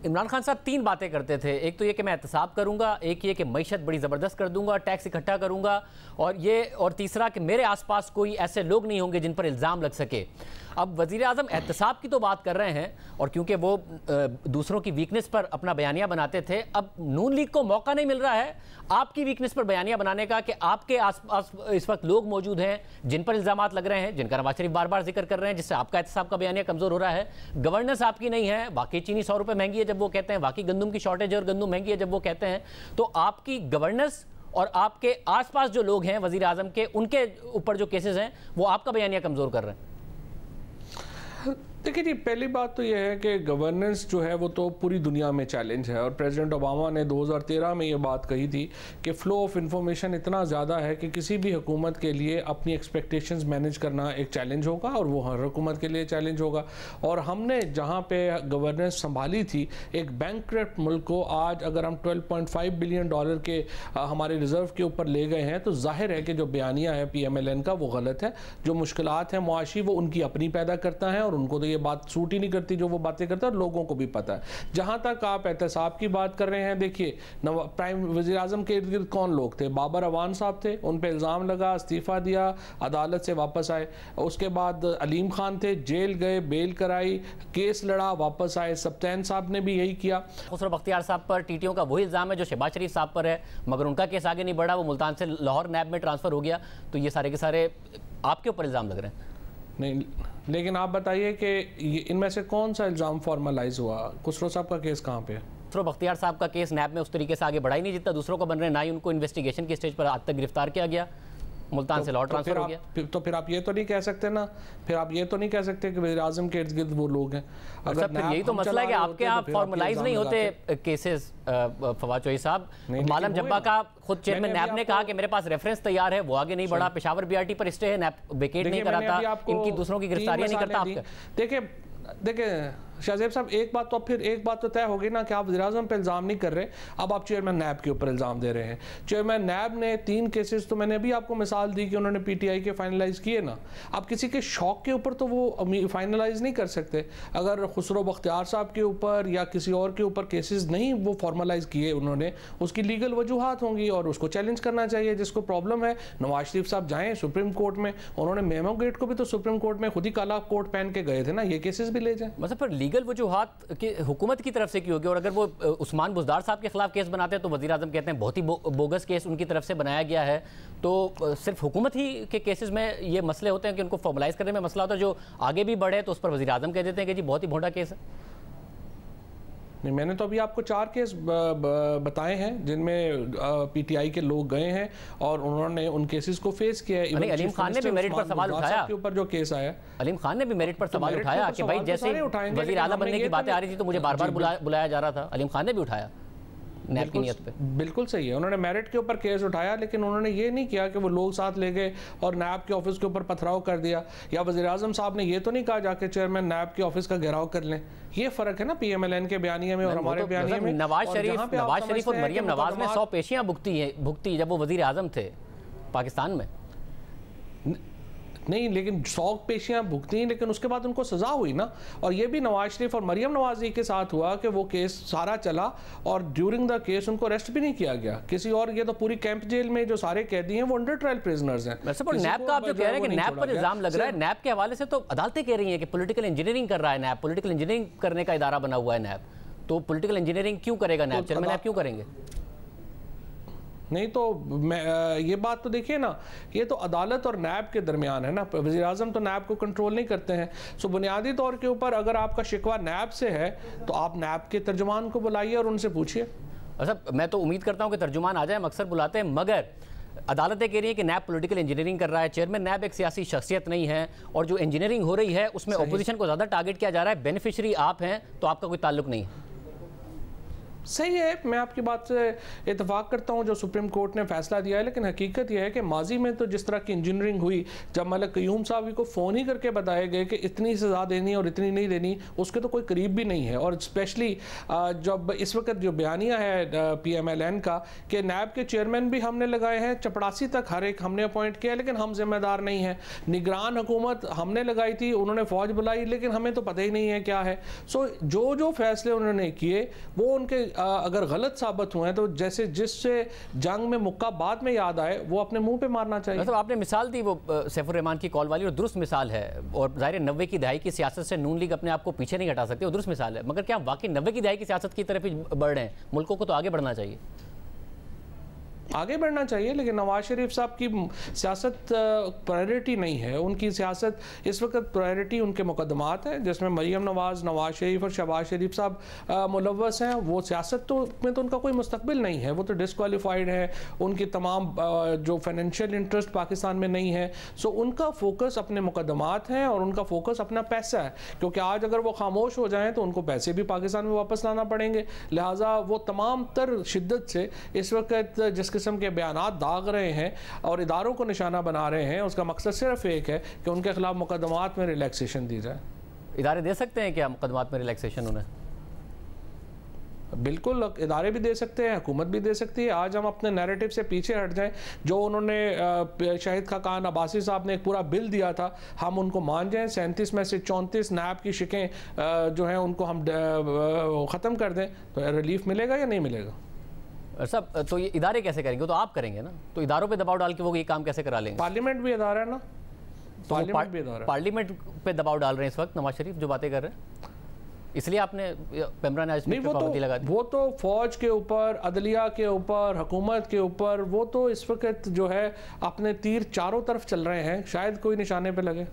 عمران خان صاحب 3 باتیں کرتے تھے. ایک تو یہ کہ میں احتساب کروں گا, ایک یہ کہ معیشت بڑی زبردست کر دوں گا, ٹیکس اکٹھا کروں گا, اور تیسرا کہ میرے آس پاس کوئی ایسے لوگ نہیں ہوں گے جن پر الزام لگ سکے. اب وزیر اعظم احتساب کی تو بات کر رہے ہیں, اور کیونکہ وہ دوسروں کی ویکنس پر اپنا بیانیہ بناتے تھے, اب نون لیگ کو موقع نہیں مل رہا ہے آپ کی ویکنس پر بیانیہ بنانے کا کہ آپ کے آس پاس اس وقت لوگ موجود ہیں جن پر الزامات لگ رہے ہیں, جن کا نواز شریف بار بار ذکر کر رہے ہیں, جس سے آپ کا احتساب کا بیانیہ کمزور ہو رہا ہے. گورننس آپ کی نہیں ہے, واقعی چینی 100 روپے مہنگی ہے جب وہ کہتے ہیں, واقعی گندم کی شارٹیج اور گندم مہنگی ہے جب وہ کہتے ہیں. تو آپ کی گورننس اور آپ کے آس پاس جو لوگ ہیں وزیر اعظم کے, ان کے اوپر جو کیسز ہیں وہ آپ کا بیانیہ کمزور کر رہے ہیں. دیکھیں جی, پہلی بات تو یہ ہے کہ گورننس جو ہے وہ تو پوری دنیا میں چیلنج ہے, اور پریزیڈنٹ اوباما نے 2013 میں یہ بات کہی تھی کہ فلو آف انفارمیشن اتنا زیادہ ہے کہ کسی بھی حکومت کے لیے اپنی ایکسپیکٹیشنز مینیج کرنا ایک چیلنج ہوگا, اور وہ ہر حکومت کے لیے چیلنج ہوگا. اور ہم نے جہاں پہ گورننس سنبھالی تھی ایک بینکرپٹ ملک کو, آج اگر ہم $12.5 بلین کے ہمارے ریزرو کے اوپر لے گئے ہیں, تو ظاہر ہے کہ جو بیانیہ ہے پی ایم ایل این کا وہ غلط ہے. جو مشکلات ہیں معاشی وہ ان کی اپنی پیدا کرتا ہے, اور ان کو تو یہ بات سوٹ ہی نہیں کرتی جو وہ باتیں کرتا ہے, اور لوگوں کو بھی پتہ ہے. جہاں تک آپ احتساب کی بات کر رہے ہیں, دیکھیے پرائم وزیر اعظم کے ارد گرد کون لوگ تھے؟ بابر اوان صاحب تھے, ان پہ الزام لگا, استعفیٰ دیا, عدالت سے واپس آئے. اس کے بعد علیم خان تھے, جیل گئے, بیل کرائی, کیس لڑا, واپس آئے. سبطین صاحب نے بھی یہی کیا. خسرو بختیار صاحب پر ٹی ٹی او کا وہی الزام ہے جو شہباز شریف صاحب پر ہے, مگر ان کا کیس آگے نہیں بڑھا, وہ ملتان سے لاہور نیب میں ٹرانسفر ہو گیا. تو یہ سارے کے سارے آپ کے اوپر الزام لگ رہے ہیں. نہیں, لیکن آپ بتائیے کہ ان میں سے کون سا الزام فارملائز ہوا؟ خسرو صاحب کا کیس کہاں پہ ہے؟ خسرو بختیار صاحب کا کیس نیب میں اس طریقے سے آگے بڑھا ہی نہیں جتنا دوسروں کو بن رہے ہیں, نہ ہی ان کو انویسٹیگیشن کی سٹیج پر آج تک گرفتار کیا گیا, ملتان سے لاہور ٹرانسفر ہو گیا. تو پھر آپ یہ تو نہیں کہہ سکتے نا, پھر آپ یہ تو نہیں کہہ سکتے کہ وزیر اعظم کے ارد گرد وہ لوگ ہیں. اگر پھر یہی تو مسئلہ ہے کہ آپ کے یہاں فارملائز نہیں ہوتے کیسز. فواد چوہدری صاحب, معلم جبا کا خود چیئرمین نیب نے کہا کہ میرے پاس ریفرنس تیار ہے, وہ آگے نہیں بڑھا. پشاور بی آر ٹی پر اسٹے ہے, نیب ویکیٹ نہیں کراتا, ان کی دوسروں کی گرفتاریاں نہیں کرتا. دیکھیں شاہ زیب صاحب, ایک بات تو طے ہوگی نا کہ آپ وزیر اعظم پہ الزام نہیں کر رہے, اب آپ چیئرمین نیب کے اوپر الزام دے رہے ہیں. چیئرمین نیب نے 3 کیسز, تو میں نے ابھی آپ کو مثال دی کہ انہوں نے پی ٹی آئی کے فائنلائز کیے نا. اب کسی کے شوق کے اوپر تو وہ فائنلائز نہیں کر سکتے. اگر خسرو بختیار صاحب کے اوپر یا کسی اور کے اوپر کیسز نہیں وہ فارملائز کیے انہوں نے, اس کی لیگل وجوہات ہوں گی اور اس کو چیلنج کرنا چاہیے. جس کو پرابلم ہے, نواز شریف صاحب جائیں سپریم کورٹ میں, انہوں نے میمو گیٹ کو بھی تو سپریم کورٹ میں خود ہی کالا کوٹ پہن کے گئے تھے نا, یہ کیسز بھی لے جائیں. مطلب پر لیگل وجوہات حکومت کی طرف سے کی ہوگی, اور اگر وہ عثمان بزدار صاحب کے خلاف کیس بناتے ہیں تو وزیر اعظم کہتے ہیں بہت ہی بوگس کیس ان کی طرف سے بنایا گیا ہے. تو صرف حکومت ہی کے کیسز میں یہ مسئلے ہوتے ہیں کہ ان کو فارملائز کرنے میں مسئلہ ہوتا ہے, جو آگے بھی بڑھے تو اس پر وزیر اعظم کہہ دیتے ہیں کہ جی بہت ہی بھونڈا کیس ہے. نہیں, میں نے تو ابھی آپ کو 4 کیس بتائے ہیں جن میں پی ٹی آئی کے لوگ گئے ہیں اور انہوں نے ان کیسز کو فیس کیا ہے. علیم خان نے بھی میرٹ پر سوال اٹھایا, کے اوپر جو کیس آیا, علیم خان نے بھی میرٹ پر سوال اٹھایا کہ بھائی جیسے وزیر اعلیٰ بننے کی باتیں آ رہی تھی تو مجھے بار بار بلایا جا رہا تھا. علیم خان نے بھی اٹھایا نیب کی نیت پہ. بالکل صحیح ہے, انہوں نے میرٹ کے اوپر کیس اٹھایا, لیکن انہوں نے یہ نہیں کیا کہ وہ لوگ ساتھ لے گئے اور نیب کے آفس کے اوپر پتھراؤ کر دیا, یا وزیر اعظم صاحب نے یہ تو نہیں کہا جا کے چیئرمین نیب کے آفس کا گھیراؤ کر لیں. یہ فرق ہے نا پی ایم ایل این کے بیانیے میں اور ہمارے بیانیے میں. نواز شریف اور مریم نواز نے 100 پیشیاں بھگتی جب وہ وزیر اعظم تھے پاکستان میں. نہیں, لیکن 100 پیشیاں بھگتی ہیں, لیکن اس کے بعد ان کو سزا ہوئی نا. اور یہ بھی نواز شریف اور مریم نواز کے ساتھ ہوا کہ وہ کیس سارا چلا اور ڈیورنگ دا کیس ان کو ریسٹ بھی نہیں کیا گیا کسی اور. یہ تو پوری کیمپ جیل میں جو سارے قیدی ہیں وہ انڈر ٹرائل پریزنرز ہیں. نیب کا آپ جو کہہ رہے ہیں کہ نیب پر الزام لگ رہا ہے, نیب کے حوالے سے تو عدالتیں کہہ رہی ہیں کہ پولیٹیکل انجینئرنگ کر رہا ہے نیب, پولیٹیکل انجینئرنگ کرنے کا ادارہ بنا ہوا ہے نیب. تو پولیٹیکل انجینئرنگ کیوں کرے گا نیب, چیئرمین نیب کیوں کریں گے؟ نہیں تو یہ بات تو دیکھیے نا, یہ تو عدالت اور نیب کے درمیان ہے نا. وزیر اعظم تو نیب کو کنٹرول نہیں کرتے ہیں. سو بنیادی طور کے اوپر اگر آپ کا شکوہ نیب سے ہے تو آپ نیب کے ترجمان کو بلائیے اور ان سے پوچھیے. اچھا, میں تو امید کرتا ہوں کہ ترجمان آ جائیں, ہم اکثر بلاتے ہیں, مگر عدالتیں کہہ رہی ہیں کہ نیب پولیٹیکل انجینئرنگ کر رہا ہے. چیئرمین نیب ایک سیاسی شخصیت نہیں ہے, اور جو انجینئرنگ ہو رہی ہے اس میں اپوزیشن کو زیادہ ٹارگٹ کیا جا رہا ہے. بینیفیشری آپ ہیں تو آپ کا کوئی تعلق نہیں ہے. صحیح ہے، میں آپ کی بات سے اتفاق کرتا ہوں جو سپریم کورٹ نے فیصلہ دیا ہے، لیکن حقیقت یہ ہے کہ ماضی میں تو جس طرح کی انجینئرنگ ہوئی، جب ملک قیوم صاحب کو فون ہی کر کے بتائے گئے کہ اتنی سزا دینی اور اتنی نہیں دینی، اس کے تو کوئی قریب بھی نہیں ہے. اور اسپیشلی جب اس وقت جو بیانیہ ہے پی ایم ایل این کا کہ نیب کے چیئرمین بھی ہم نے لگائے ہیں، چپڑاسی تک ہر ایک ہم نے اپوائنٹ کیا، لیکن ہم ذمہ دار نہیں ہیں. نگران حکومت ہم نے لگائی تھی، انہوں نے فوج بلائی، لیکن ہمیں تو پتہ ہی نہیں ہے کیا ہے. سو جو فیصلے انہوں نے کیے وہ ان کے اگر غلط ثابت ہوئے ہیں تو جیسے جس سے جنگ میں مکہ بعد میں یاد آئے وہ اپنے منہ پہ مارنا چاہیے. مطلب آپ نے مثال دی وہ سیف الرحمان کی کال والی، اور درست مثال ہے، اور ظاہر 90 کی دہائی کی سیاست سے نون لیگ اپنے آپ کو پیچھے نہیں ہٹا سکتے، وہ درست مثال ہے. مگر کیا واقعی 90 کی دہائی کی سیاست کی طرف ہی بڑھ رہے ہیں؟ ملکوں کو تو آگے بڑھنا چاہیے. آگے بڑھنا چاہیے، لیکن نواز شریف صاحب کی سیاست پرائیورٹی نہیں ہے. ان کی سیاست اس وقت پرائیورٹی ان کے مقدمات ہیں، جس میں مریم نواز، نواز شریف اور شہباز شریف صاحب ملوث ہیں. وہ سیاست میں تو ان کا کوئی مستقبل نہیں ہے، وہ تو ڈسکوالیفائڈ ہے. ان کی تمام جو فائنینشیل انٹرسٹ پاکستان میں نہیں ہے. سو ان کا فوکس اپنے مقدمات ہیں اور ان کا فوکس اپنا پیسہ ہے، کیونکہ آج اگر وہ خاموش ہو جائیں تو ان کو پیسے بھی پاکستان میں واپس لانا پڑیں گے. لہٰذا وہ تمام تر شدت سے اس وقت جس قسم کے بیانات داغ رہے ہیں اور اداروں کو نشانہ بنا رہے ہیں، اس کا مقصد صرف ایک ہے کہ ان کے خلاف مقدمات میں ریلیکسیشن دی جائے. ادارے دے سکتے ہیں کیا مقدمات میں ریلیکسیشن انہیں؟ بالکل ادارے بھی دے سکتے ہیں، حکومت بھی دے سکتی ہے. آج ہم اپنے نیریٹو سے پیچھے ہٹ جائیں. جو انہوں نے شاہد خاقان عباسی صاحب نے ایک پورا بل دیا تھا، ہم ان کو مان جائیں. 37 میں سے 34 نیب کی شکیں جو ہیں ان کو ہم ختم کر دیں تو ریلیف ملے گا یا نہیں ملے گا؟ صاحب تو یہ ادارے کیسے کریں گے؟ تو آپ کریں گے نا، تو اداروں پہ دباؤ ڈال کے وہ یہ کام کیسے کرا لیں گے؟ پارلیمنٹ بھی ادارہ ہے نا، پارلیمنٹ بھی ادارہ ہے. پارلیمنٹ پہ دباؤ ڈال رہے ہیں اس وقت نواز شریف جو باتیں کر رہے ہیں، اس لیے آپ نے پیمرا نے پابندی لگا دی. وہ تو فوج کے اوپر، عدلیہ کے اوپر، حکومت کے اوپر وہ تو اس وقت جو ہے اپنے تیر چاروں طرف چل رہے ہیں، شاید کوئی نشانے پہ لگے.